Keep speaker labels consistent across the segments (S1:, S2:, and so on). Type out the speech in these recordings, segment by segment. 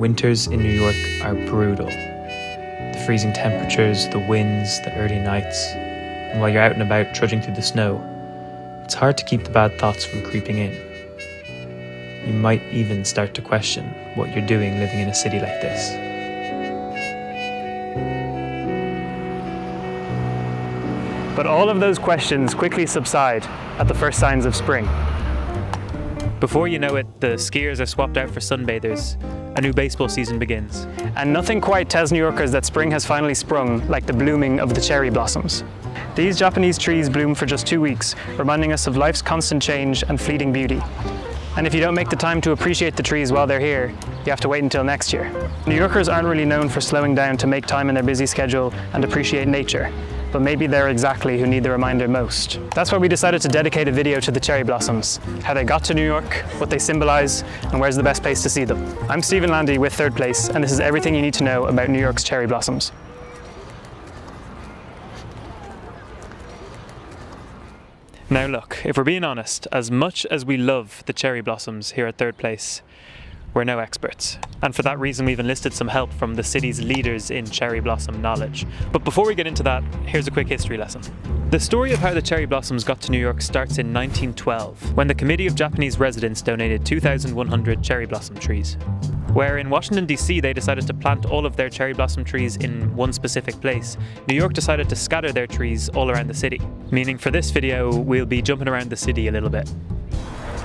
S1: Winters in New York are brutal. The freezing temperatures, the winds, the early nights, and while you're out and about trudging through the snow, it's hard to keep the bad thoughts from creeping in. You might even start to question what you're doing living in a city like this.
S2: But all of those questions quickly subside at the first signs of spring.
S1: Before you know it, the skiers are swapped out for sunbathers. A new baseball season begins.
S2: And nothing quite tells New Yorkers that spring has finally sprung like the blooming of the cherry blossoms. These Japanese trees bloom for just 2 weeks, reminding us of life's constant change and fleeting beauty. And if you don't make the time to appreciate the trees while they're here, you have to wait until next year. New Yorkers aren't really known for slowing down to make time in their busy schedule and appreciate nature. But maybe they're exactly who need the reminder most. That's why we decided to dedicate a video to the cherry blossoms, how they got to New York, what they symbolize, and where's the best place to see them. I'm Stephen Landy with Third Place, and this is everything you need to know about New York's cherry blossoms.
S1: Now look, if we're being honest, as much as we love the cherry blossoms here at Third Place, we're no experts. And for that reason, we've enlisted some help from the city's leaders in cherry blossom knowledge. But before we get into that, here's a quick history lesson. The story of how the cherry blossoms got to New York starts in 1912, when the Committee of Japanese Residents donated 2,100 cherry blossom trees. Where in Washington, D.C., they decided to plant all of their cherry blossom trees in one specific place, New York decided to scatter their trees all around the city. Meaning for this video, we'll be jumping around the city a little bit.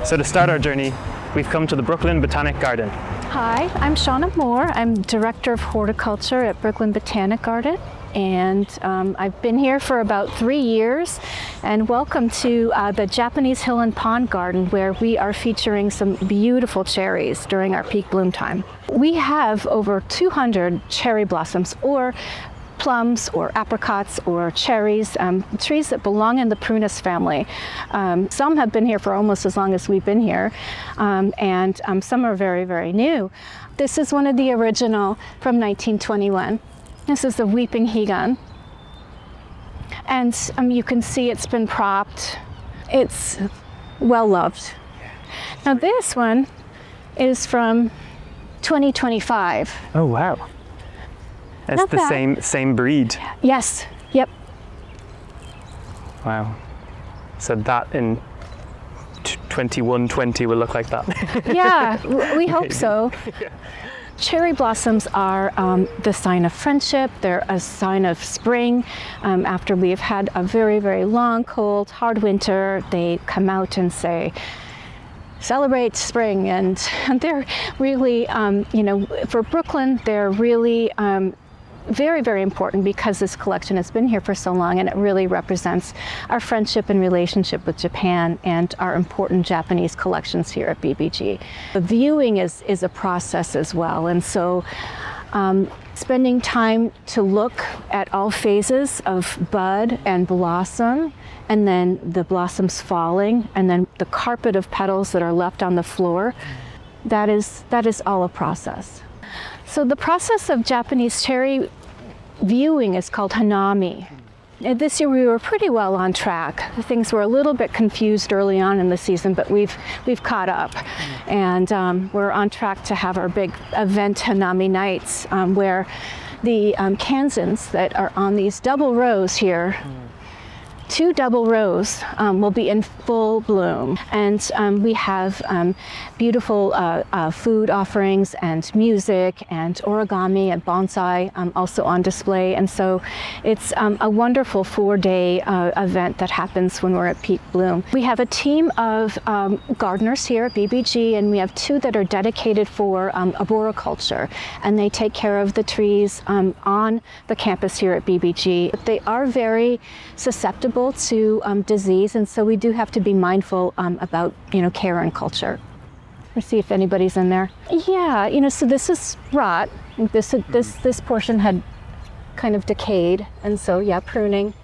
S2: So to start our journey, we've come to the Brooklyn Botanic Garden.
S3: Hi, I'm Shauna Moore. I'm Director of Horticulture at Brooklyn Botanic Garden. And I've been here for about 3 years. And welcome to the Japanese Hill and Pond Garden, where we are featuring some beautiful cherries during our peak bloom time. We have over 200 cherry blossoms, or plums or apricots or cherries, trees that belong in the Prunus family. Some have been here for almost as long as we've been here, and some are very, very new. This is one of the original from 1921. This is the Weeping Higan. And you can see it's been propped. It's well loved. Now this one is from 2025.
S2: Oh wow. It's
S3: Not
S2: the
S3: bad.
S2: same breed.
S3: Yes, yep.
S2: Wow. So that in 2120 will look like that.
S3: Yeah, we hope so. Cherry blossoms are the sign of friendship. They're a sign of spring. After we've had a very, very long, cold, hard winter, they come out and say, celebrate spring. And they're really, for Brooklyn, they're really very, very important because this collection has been here for so long, and it really represents our friendship and relationship with Japan and our important Japanese collections here at BBG. The viewing is a process as well, and so spending time to look at all phases of bud and blossom, and then the blossoms falling, and then the carpet of petals that are left on the floor, that is all a process. So the process of Japanese cherry viewing is called hanami. And this year we were pretty well on track. Things were a little bit confused early on in the season, but we've caught up. And we're on track to have our big event Hanami Nights, where the Kansans that are on these double rows here, 2 double rows will be in full bloom, and we have beautiful food offerings and music and origami and bonsai also on display, and so it's a wonderful 4-day event that happens when we're at peak bloom. We have a team of gardeners here at BBG, and we have 2 that are dedicated for arboriculture, and they take care of the trees on the campus here at BBG. They are very susceptible to disease, and so we do have to be mindful about care and culture. Let's see if anybody's in there. Yeah, so this is rot. This portion had kind of decayed, and so yeah, pruning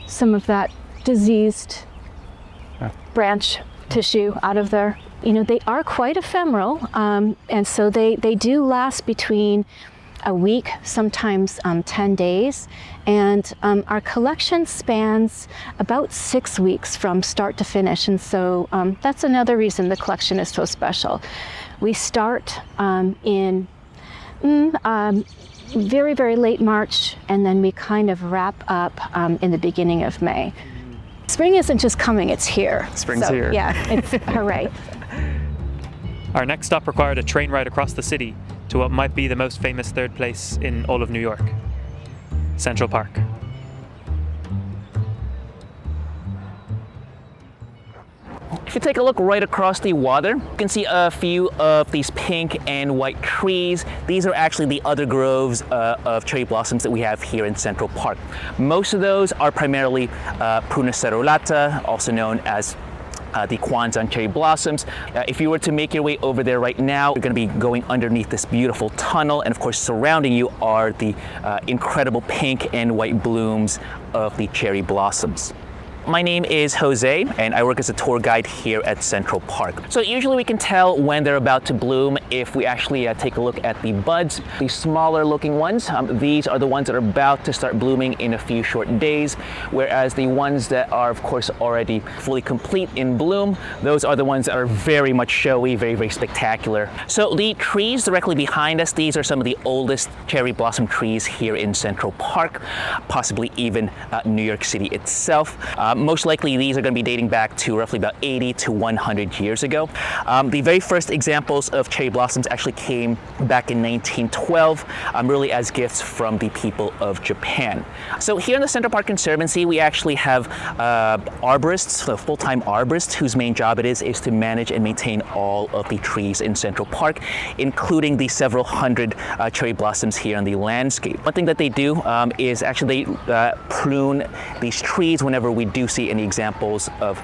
S3: some of that diseased branch tissue out of there. They are quite ephemeral, and so they do last between a week, sometimes 10 days. And our collection spans about 6 weeks from start to finish. And so that's another reason the collection is so special. We start in very, very late March, and then we kind of wrap up in the beginning of May. Spring isn't just coming, it's here.
S2: Spring's
S3: so,
S2: here.
S3: Yeah, it's hooray.
S1: Our next stop required a train ride across the city to what might be the most famous third place in all of New York, Central Park.
S4: If you take a look right across the water, you can see a few of these pink and white trees. These are actually the other groves of cherry blossoms that we have here in Central Park. Most of those are primarily Prunus cerulata, also known as the Kwanzaa cherry blossoms. If you were to make your way over there right now, you're going to be going underneath this beautiful tunnel, and of course surrounding you are the incredible pink and white blooms of the cherry blossoms. My name is Jose, and I work as a tour guide here at Central Park. So usually we can tell when they're about to bloom if we actually take a look at the buds. The smaller looking ones, these are the ones that are about to start blooming in a few short days, whereas the ones that are of course already fully complete in bloom, those are the ones that are very much showy, very, very spectacular. So the trees directly behind us, these are some of the oldest cherry blossom trees here in Central Park, possibly even New York City itself. Most likely these are going to be dating back to roughly about 80 to 100 years ago. The very first examples of cherry blossoms actually came back in 1912, really as gifts from the people of Japan. So here in the Central Park Conservancy, we actually have arborists, so full-time arborists, whose main job it is to manage and maintain all of the trees in Central Park, including the several hundred cherry blossoms here on the landscape. One thing that they do is actually they prune these trees whenever we do see any examples of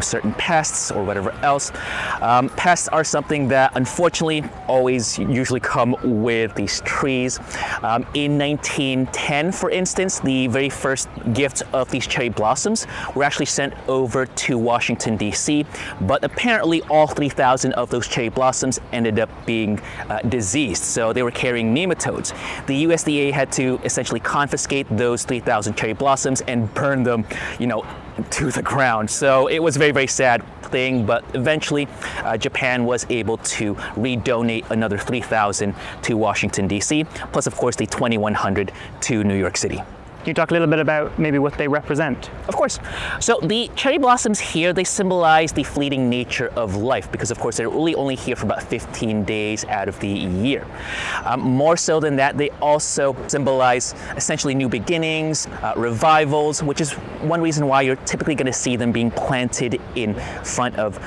S4: certain pests or whatever else. Pests are something that unfortunately always usually come with these trees. In 1910, for instance, the very first gift of these cherry blossoms were actually sent over to Washington, D.C., but apparently all 3,000 of those cherry blossoms ended up being diseased, so they were carrying nematodes. The USDA had to essentially confiscate those 3,000 cherry blossoms and burn them, to the ground. So it was a very, very sad thing, but eventually Japan was able to redonate another 3,000 to Washington, D.C., plus of course the 2,100 to New York City.
S2: Can you talk a little bit about maybe what they represent?
S4: Of course. So the cherry blossoms here, they symbolize the fleeting nature of life because of course they're really only here for about 15 days out of the year. More so than that, they also symbolize essentially new beginnings, revivals, which is one reason why you're typically going to see them being planted in front of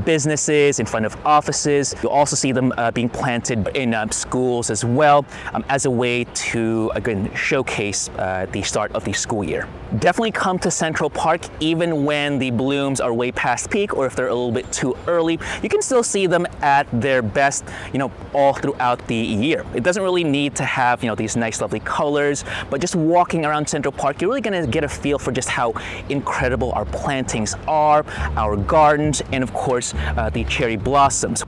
S4: businesses, in front of offices. You'll also see them being planted in schools as well, as a way to, again, showcase the start of the school year. Definitely come to Central Park even when the blooms are way past peak, or if they're a little bit too early. You can still see them at their best, all throughout the year. It doesn't really need to have, these nice lovely colors, but just walking around Central Park, you're really gonna get a feel for just how incredible our plantings are, our gardens, and of course, the cherry blossoms.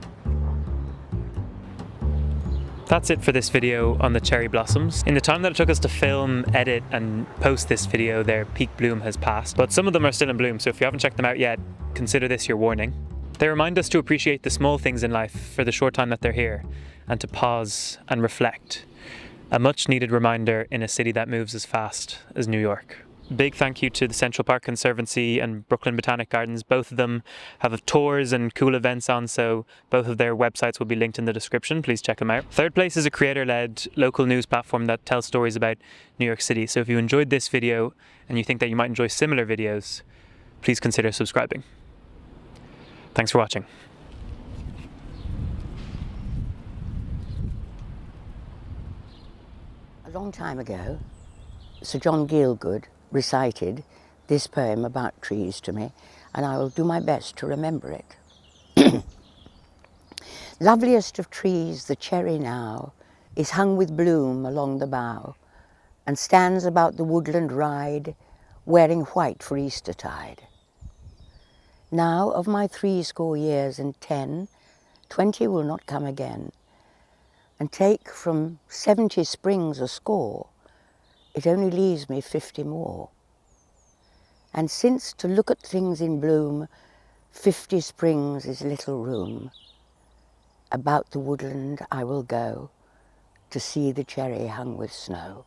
S1: That's it for this video on the cherry blossoms. In the time that it took us to film, edit and post this video, their peak bloom has passed, but some of them are still in bloom, so if you haven't checked them out yet, consider this your warning. They remind us to appreciate the small things in life for the short time that they're here, and to pause and reflect. A much needed reminder in a city that moves as fast as New York. Big thank you to the Central Park Conservancy and Brooklyn Botanic Gardens. Both of them have tours and cool events on, so both of their websites will be linked in the description. Please check them out. Third Place is a creator-led local news platform that tells stories about New York City. So if you enjoyed this video and you think that you might enjoy similar videos, please consider subscribing. Thanks for watching.
S5: A long time ago, Sir John Gielgud recited this poem about trees to me, and I will do my best to remember it. Loveliest of trees, the cherry now, is hung with bloom along the bough, and stands about the woodland ride, wearing white for Eastertide. Now of my 80 years and 10, 20 will not come again. and take from 70 springs a score, it only leaves me 50 more. And since to look at things in bloom, 50 springs is little room, about the woodland I will go to see the cherry hung with snow.